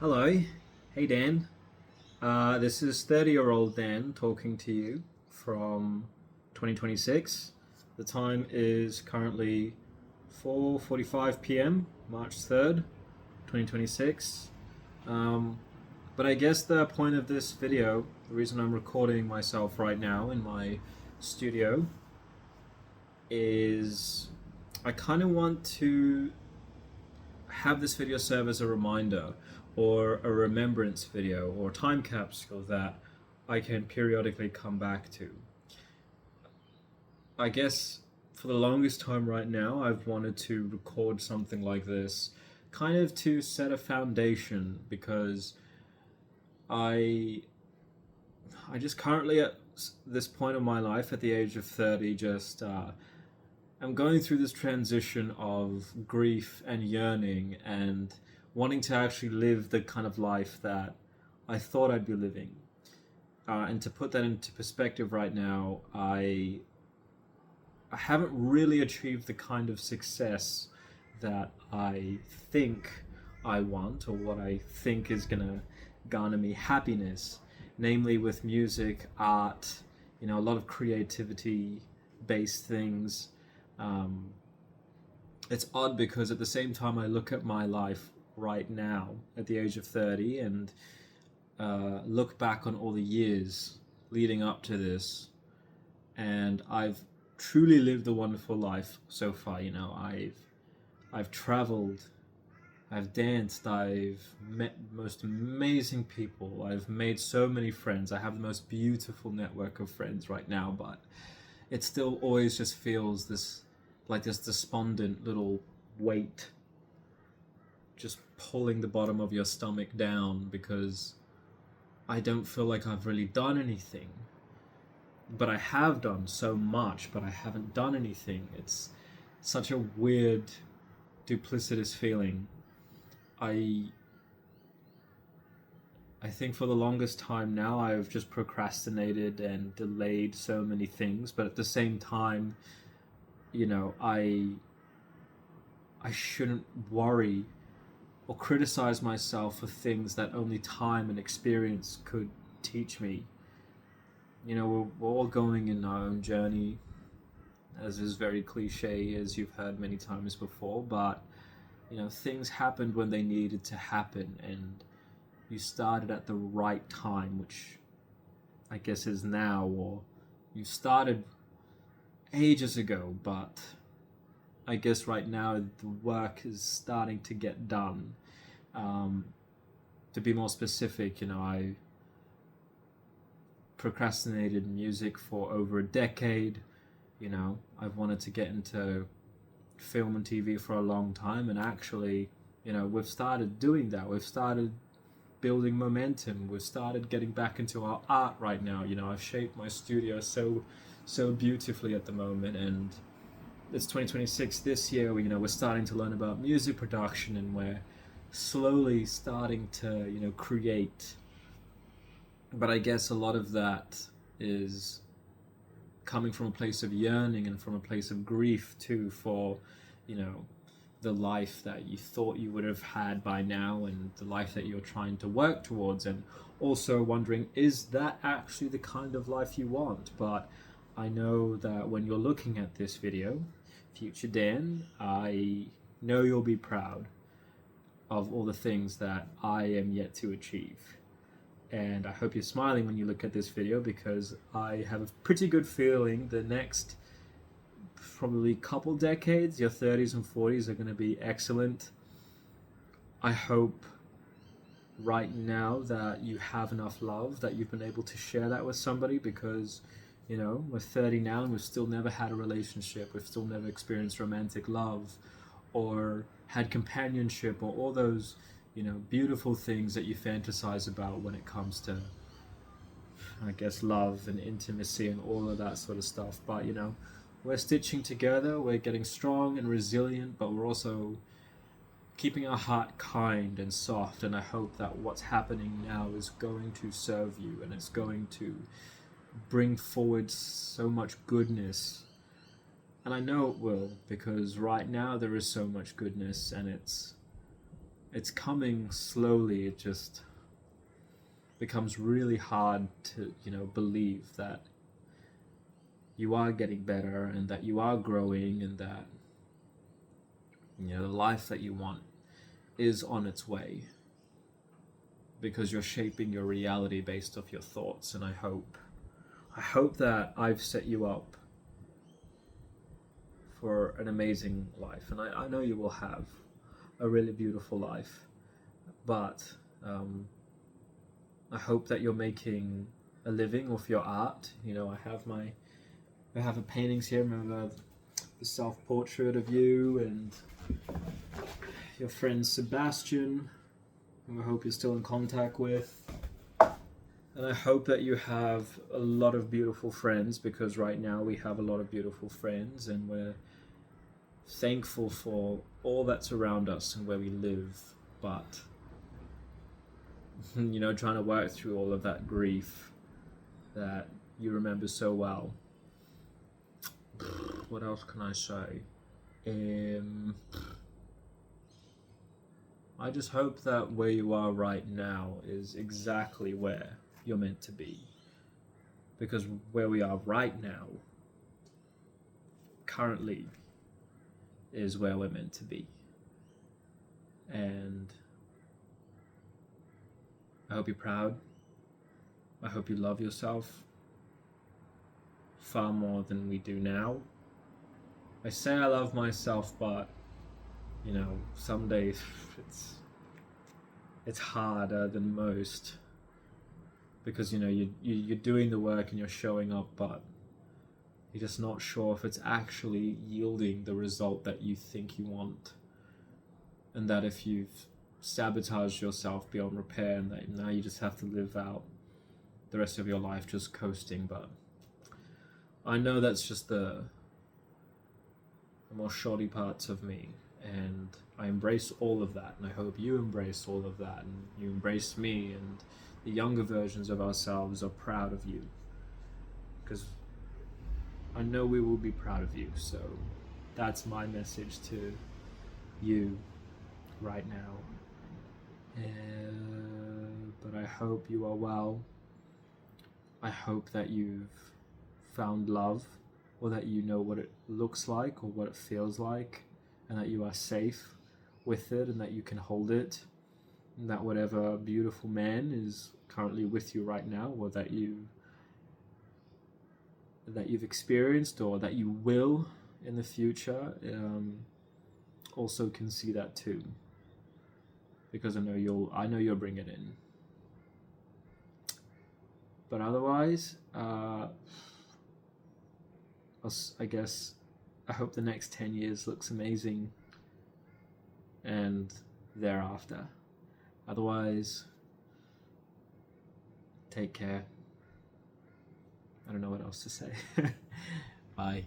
Hello, hey Dan. This is 30-year-old Dan talking to you from 2026. The time is currently 4:45 p.m., March 3rd, 2026. Um, but I guess the point of this video, the reason I'm recording myself right now in my studio, is I kind of want to have this video serve as a reminder or a remembrance video or time capsule that I can periodically come back to. I guess for the longest time right now, I've wanted to record something like this kind of to set a foundation because I I just currently at this point of my life at the age of 30 just I'm going through this transition of grief and yearning and wanting to actually live the kind of life that I thought I'd be living. And to put that into perspective right now, I haven't really achieved the kind of success that I think I want or what I think is going to garner me happiness, namely with music, art, a lot of creativity based things. um, it's odd because at the same time I look at my life right now at the age of 30 and look back on all the years leading up to this, and I've truly lived a wonderful life so far. I've traveled, I've danced, I've met the most amazing people, I've made so many friends, I have the most beautiful network of friends right now, but it still always just feels this despondent little weight just pulling the bottom of your stomach down because I don't feel like I've really done anything. But I have done so much, but I haven't done anything. It's such a weird, duplicitous feeling. I I think for the longest time now I've just procrastinated and delayed so many things, but at the same time, you know, I shouldn't worry or criticize myself for things that only time and experience could teach me. We're all going in our own journey, as is very cliche, as you've heard many times before, but things happened when they needed to happen, and you started at the right time, which I guess is now, or you started ages ago, but I guess right now the work is starting to get done. Um, to be more specific, I procrastinated music for over a decade. I've wanted to get into film and TV for a long time, and actually, we've started doing that. We've started building momentum. We've started getting back into our art right now. I've shaped my studio so beautifully at the moment, and it's 2026 this year. We're starting to learn about music production, and we're slowly starting to create. But I guess a lot of that is coming from a place of yearning and from a place of grief too, for you know the life that you thought you would have had by now and the life that you're trying to work towards, and also wondering, is that actually the kind of life you want? But I know that when you're looking at this video, future Dan, I know you'll be proud of all the things that I am yet to achieve. And I hope you're smiling when you look at this video, because I have a pretty good feeling the next probably couple decades, your 30s and 40s, are going to be excellent. I hope right now that you have enough love that you've been able to share that with somebody, because we're 30 now and we've still never had a relationship, we've still never experienced romantic love or had companionship or all those beautiful things that you fantasize about when it comes to, I guess, love and intimacy and all of that sort of stuff. But we're stitching together, we're getting strong and resilient, but we're also keeping our heart kind and soft. And I hope that what's happening now is going to serve you, and it's going to bring forward so much goodness. And I know it will, because right now there is so much goodness, and it's it's coming slowly. It just becomes really hard to, believe that you are getting better and that you are growing and that, the life that you want is on its way, because you're shaping your reality based off your thoughts. And I hope that I've set you up for an amazing life, and I know you will have a really beautiful life, but I hope that you're making a living off your art. I have a paintings here. Remember the self-portrait of you and your friend Sebastian, who I hope you're still in contact with. And I hope that you have a lot of beautiful friends, because right now we have a lot of beautiful friends, and we're thankful for all that's around us and where we live. But, trying to work through all of that grief that you remember so well. What else can I say? I just hope that where you are right now is exactly where you're meant to be. Because where we are right now, currently, is where we're meant to be. And I hope you're proud. I hope you love yourself far more than we do now. I say I love myself, but some days it's harder than most, because you're doing the work and you're showing up, but you're just not sure if it's actually yielding the result that you think you want, and that if you've sabotaged yourself beyond repair, and that now you just have to live out the rest of your life just coasting. But I know that's just the more shoddy parts of me, and I embrace all of that, and I hope you embrace all of that, and you embrace me, and the younger versions of ourselves are proud of you, because I know we will be proud of you. So that's my message to you right now. But I hope you are well. I hope that you've found love, or that you know what it looks like or what it feels like, and that you are safe with it, and that you can hold it, and that whatever beautiful man is currently with you right now, or that you've experienced, or that you will in the future, also can see that too, because I know you'll bring it in. But otherwise, I guess I hope the next 10 years looks amazing, and thereafter. Otherwise, take care. I don't know what else to say. Bye.